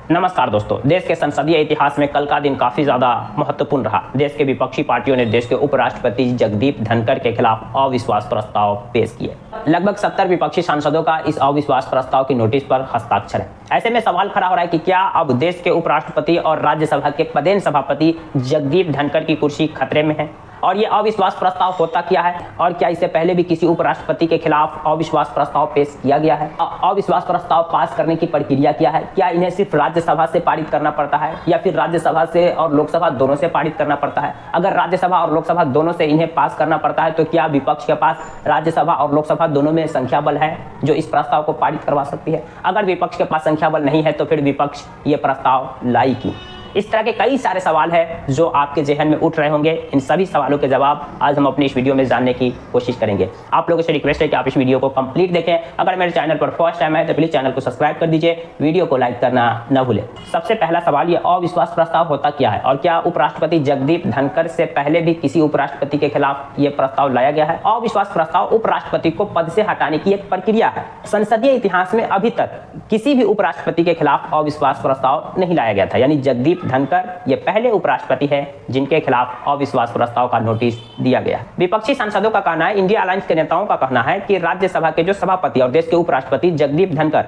नमस्कार दोस्तों, देश के संसदीय इतिहास में कल का दिन काफी ज्यादा महत्वपूर्ण रहा। देश के विपक्षी पार्टियों ने देश के उपराष्ट्रपति जगदीप धनखड़ के खिलाफ अविश्वास प्रस्ताव पेश किए। लगभग 70 विपक्षी सांसदों का इस अविश्वास प्रस्ताव की नोटिस पर हस्ताक्षर है। ऐसे में सवाल खड़ा हो रहा है कि क्या अब देश के उपराष्ट्रपति और राज्यसभा के पदेन सभापति जगदीप धनखड़ की कुर्सी खतरे में है? और ये अविश्वास प्रस्ताव होता क्या है और क्या इससे पहले भी किसी उपराष्ट्रपति के खिलाफ अविश्वास प्रस्ताव पेश किया गया है? अविश्वास प्रस्ताव पास करने की प्रक्रिया क्या है? क्या इन्हें सिर्फ राज्यसभा से पारित करना पड़ता है या फिर राज्यसभा से और लोकसभा दोनों से पारित करना पड़ता है? अगर राज्यसभा और लोकसभा दोनों से इन्हें पास करना पड़ता है तो क्या विपक्ष के पास राज्यसभा और लोकसभा दोनों में संख्या बल है जो इस प्रस्ताव को पारित करवा सकती है? अगर विपक्ष के पास संख्या बल नहीं है तो फिर विपक्ष ये प्रस्ताव लाई क्यों? इस तरह के कई सारे सवाल हैं जो आपके जहन में उठ रहे होंगे। इन सभी सवालों के जवाब आज हम अपनी इस वीडियो में जानने की कोशिश करेंगे। आप लोगों से रिक्वेस्ट है कि आप इस वीडियो को कंप्लीट देखें। अगर मेरे चैनल पर फर्स्ट टाइम है तो प्लीज चैनल को सब्सक्राइब कर दीजिए, वीडियो को लाइक करना न भूलें। सबसे पहला सवाल, ये अविश्वास प्रस्ताव होता क्या है और क्या उपराष्ट्रपति जगदीप धनखड़ से पहले भी किसी उपराष्ट्रपति के खिलाफ ये प्रस्ताव लाया गया है? अविश्वास प्रस्ताव उपराष्ट्रपति को पद से हटाने की एक प्रक्रिया है। संसदीय इतिहास में अभी तक किसी भी उपराष्ट्रपति के खिलाफ अविश्वास प्रस्ताव नहीं लाया गया था, यानी जगदीप धनखड़ ये पहले उपराष्ट्रपति हैं जिनके खिलाफ अविश्वास प्रस्ताव का नोटिस दिया गया। विपक्षी सांसदों का कहना है, इंडिया अलायंस के नेताओं का कहना है कि राज्यसभा के जो सभापति और देश के उपराष्ट्रपति जगदीप धनखड़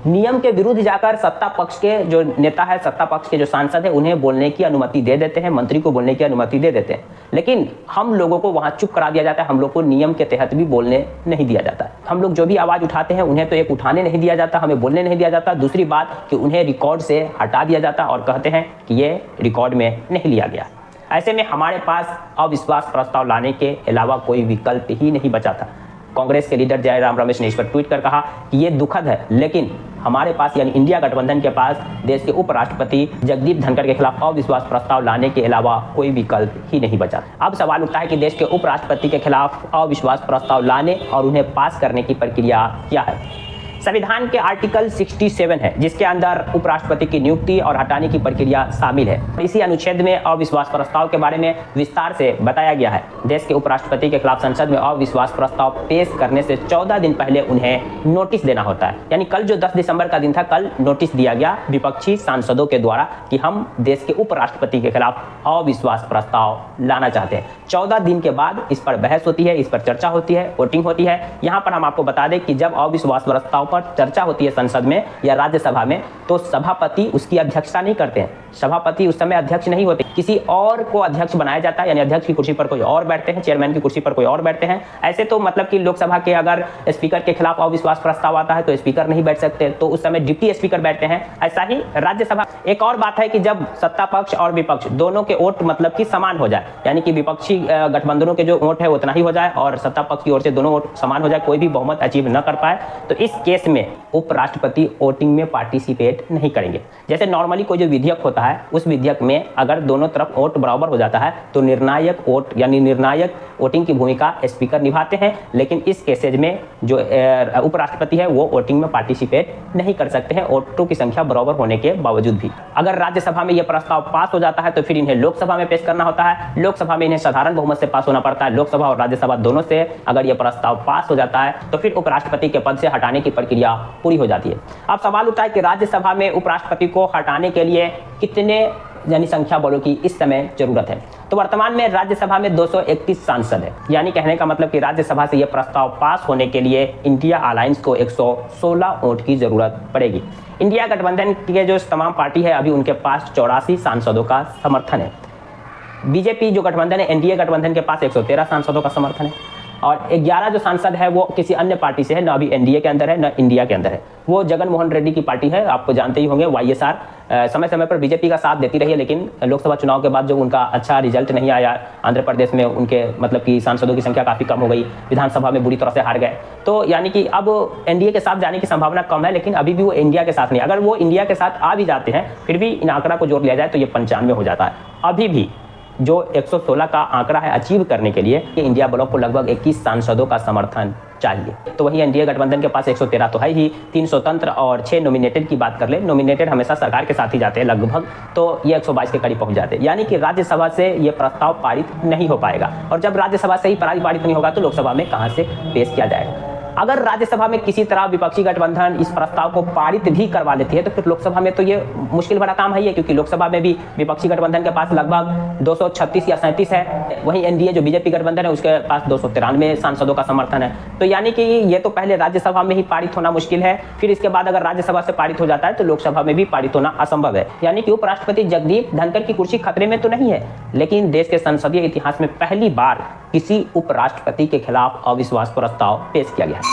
नियम के विरुद्ध जाकर सत्ता पक्ष के जो नेता है, सत्ता पक्ष के जो सांसद है, उन्हें बोलने की अनुमति दे देते हैं, मंत्री को बोलने की अनुमति दे देते हैं, लेकिन हम लोगों को वहां चुप करा दिया जाता है। हम लोग को नियम के तहत भी बोलने नहीं दिया जाता। हम लोग जो भी आवाज उठाते हैं उन्हें तो एक उठाने नहीं दिया जाता, हमें बोलने नहीं दिया जाता। दूसरी बात कि उन्हें रिकॉर्ड से हटा दिया जाता और कहते हैं कि ये रिकॉर्ड में नहीं लिया गया। ऐसे में हमारे पास अविश्वास प्रस्ताव लाने के अलावा कोई विकल्प ही नहीं बचा था। कांग्रेस के लीडर जयराम रमेश ने इस पर ट्वीट कर कहा कि ये दुखद है, लेकिन हमारे पास यानी इंडिया गठबंधन के पास देश के उपराष्ट्रपति जगदीप धनखड़ के खिलाफ अविश्वास प्रस्ताव लाने के अलावा कोई विकल्प ही नहीं बचा। अब सवाल उठता है कि देश के उपराष्ट्रपति के खिलाफ अविश्वास प्रस्ताव लाने और उन्हें पास करने की प्रक्रिया क्या है। संविधान के आर्टिकल 67 है जिसके अंदर उपराष्ट्रपति की नियुक्ति और हटाने की प्रक्रिया शामिल है। इसी अनुच्छेद में अविश्वास प्रस्ताव के बारे में विस्तार से बताया गया है। देश के उपराष्ट्रपति के खिलाफ संसद में अविश्वास प्रस्ताव पेश करने से 14 दिन पहले उन्हें नोटिस देना होता है। यानी कल जो 10 दिसंबर का दिन था, कल नोटिस दिया गया विपक्षी सांसदों के द्वारा कि हम देश के उपराष्ट्रपति के खिलाफ अविश्वास प्रस्ताव लाना चाहते हैं। 14 दिन के बाद इस पर बहस होती है, इस पर चर्चा होती है, वोटिंग होती है। यहाँ पर हम आपको बता दें कि जब अविश्वास प्रस्ताव पर चर्चा होती है संसद में या राज्यसभा में, तो सभापति उसकी अध्यक्षता नहीं करते हैं। सभापति उस समय अध्यक्ष नहीं होते, किसी और को अध्यक्ष बनाया जाता है, यानी अध्यक्ष की कुर्सी पर कोई और बैठते हैं, चेयरमैन की कुर्सी पर कोई और बैठते हैं। ऐसे तो मतलब कि लोकसभा के अगर स्पीकर के खिलाफ अविश्वास प्रस्ताव आता है तो स्पीकर नहीं बैठ सकते, तो उस समय डिप्टी स्पीकर बैठते हैं। ऐसा ही राज्यसभा। एक और बात है कि जब सत्ता पक्ष और विपक्ष दोनों के वोट मतलब कि समान हो जाए, यानी कि विपक्षी गठबंधनों के जो वोट है उतना ही हो जाए और सत्ता पक्ष की ओर से दोनों वोट समान हो जाए, कोई भी बहुमत अचीव न कर पाए, तो इस केस में उपराष्ट्रपति वोटिंग में पार्टिसिपेट नहीं करेंगे। जैसे नॉर्मली कोई जो विधेयक होता है, उस विधेयक में अगर दोनों तरफ वोट बराबर हो जाता है तो निर्णायक वोट यानी निर्णायक वोटिंग की भूमिका स्पीकर निभाते हैं, लेकिन इस केसेज में जो उपराष्ट्रपति है वो वोटिंग में पार्टिसिपेट नहीं कर सकते हैं, वोटों की संख्या बराबर होने के बावजूद भी। अगर राज्यसभा में यह प्रस्ताव पास हो जाता है तो फिर इन्हें लोकसभा में पेश करना होता है। लोकसभा में इन्हें साधारण बहुमत से पास होना पड़ता है। लोकसभा और राज्यसभा दोनों से अगर यह प्रस्ताव पास हो जाता है तो फिर उपराष्ट्रपति के पद से हटाने की प्रक्रिया पूरी हो जाती है। अब सवाल उठता है कि राज्यसभा में उपराष्ट्रपति को हटाने के लिए कितने यानी संख्या बलों की इस समय जरूरत है। तो वर्तमान में राज्यसभा में 231 सांसद है, यानी कहने का मतलब कि राज्यसभा से यह प्रस्ताव पास होने के लिए इंडिया अलायंस को 116 वोट की जरूरत पड़ेगी। इंडिया गठबंधन के जो तमाम पार्टी है अभी उनके पास 84 सांसदों का समर्थन है। बीजेपी जो गठबंधन है, एनडीए गठबंधन के पास 113 सांसदों का समर्थन है और 11 जो सांसद है वो किसी अन्य पार्टी से है, न अभी एनडीए के अंदर है न इंडिया के अंदर है। वो जगन मोहन रेड्डी की पार्टी है, आपको जानते ही होंगे, वाईएसआर। समय समय पर बीजेपी का साथ देती रही है, लेकिन लोकसभा चुनाव के बाद जब उनका अच्छा रिजल्ट नहीं आया, आंध्र प्रदेश में उनके मतलब कि सांसदों की संख्या काफ़ी कम हो गई, विधानसभा में बुरी तरह से हार गए, तो यानी कि अब एनडीए के साथ जाने की संभावना कम है, लेकिन अभी भी वो इंडिया के साथ नहीं। अगर वो इंडिया के साथ आ भी जाते हैं फिर भी इन आंकड़ा को जोड़ लिया जाए तो ये 95 हो जाता है। अभी भी जो 116 का आंकड़ा है अचीव करने के लिए इंडिया ब्लॉक को लगभग 21 सांसदों का समर्थन चाहिए। तो वही एनडीए गठबंधन के पास 113 तो है ही, 3 स्वतंत्र और 6 नॉमिनेटेड की बात कर ले, नॉमिनेटेड हमेशा सरकार के साथ ही जाते हैं लगभग, तो ये 122 के करीब पहुंच जाते हैं। यानी कि राज्यसभा से ये प्रस्ताव पारित नहीं हो पाएगा, और जब राज्यसभा से ही पारित नहीं होगा तो लोकसभा में कहां से पेश किया जाएगा। अगर राज्यसभा में किसी तरह विपक्षी गठबंधन इस प्रस्ताव को पारित भी करवा लेती है तो फिर लोकसभा में तो ये मुश्किल भरा काम है ही, क्योंकि लोकसभा में भी विपक्षी गठबंधन के पास लगभग 236 या 37 है। वहीं एनडीए जो बीजेपी गठबंधन है उसके पास 293 सांसदों का समर्थन है। तो यानी कि ये तो पहले राज्यसभा में ही पारित होना मुश्किल है, फिर इसके बाद अगर राज्यसभा से पारित हो जाता है तो लोकसभा में भी पारित होना असंभव है। यानी कि उपराष्ट्रपति जगदीप धनखड़ की कुर्सी खतरे में तो नहीं है, लेकिन देश के संसदीय इतिहास में पहली बार किसी उपराष्ट्रपति के खिलाफ अविश्वास प्रस्ताव पेश किया गया है।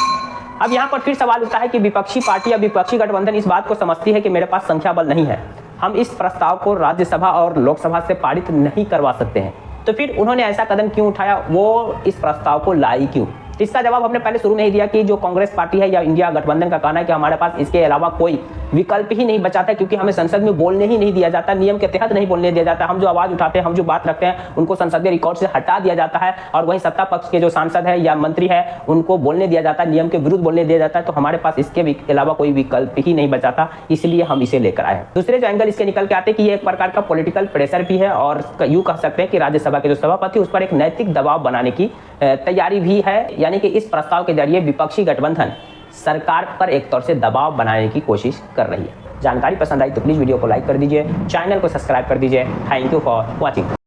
अब यहाँ पर फिर सवाल उठता है कि विपक्षी पार्टी या विपक्षी गठबंधन इस बात को समझती है कि मेरे पास संख्या बल नहीं है, हम इस प्रस्ताव को राज्यसभा और लोकसभा से पारित नहीं करवा सकते हैं, तो फिर उन्होंने ऐसा कदम क्यों उठाया, वो इस प्रस्ताव को लाई क्यों? इसका जवाब हमने पहले शुरू में ही दिया कि जो कांग्रेस पार्टी है या इंडिया गठबंधन का कहना है कि हमारे पास इसके अलावा कोई विकल्प ही नहीं बचाता, क्योंकि हमें संसद में बोलने ही नहीं दिया जाता, नियम के तहत नहीं बोलने दिया जाता। हम जो आवाज उठाते हैं, हम जो बात रखते हैं, उनको संसदीय रिकॉर्ड से हटा दिया जाता है, और वहीं सत्ता पक्ष के जो सांसद है या मंत्री है उनको बोलने दिया जाता है, नियम के विरुद्ध बोलने दिया जाता है। तो हमारे पास इसके अलावा कोई विकल्प ही नहीं बचाता, इसलिए हम इसे लेकर आए। दूसरे जो एंगल इसके निकल के आते हैं कि ये एक प्रकार का पॉलिटिकल प्रेशर भी है, और यूं कह सकते हैं कि राज्यसभा के जो सभापति उस पर एक नैतिक दबाव बनाने की तैयारी भी है। यानी कि इस प्रस्ताव के जरिए विपक्षी गठबंधन सरकार पर एक तौर से दबाव बनाने की कोशिश कर रही है। जानकारी पसंद आई तो प्लीज वीडियो को लाइक कर दीजिए, चैनल को सब्सक्राइब कर दीजिए। Thank you for watching.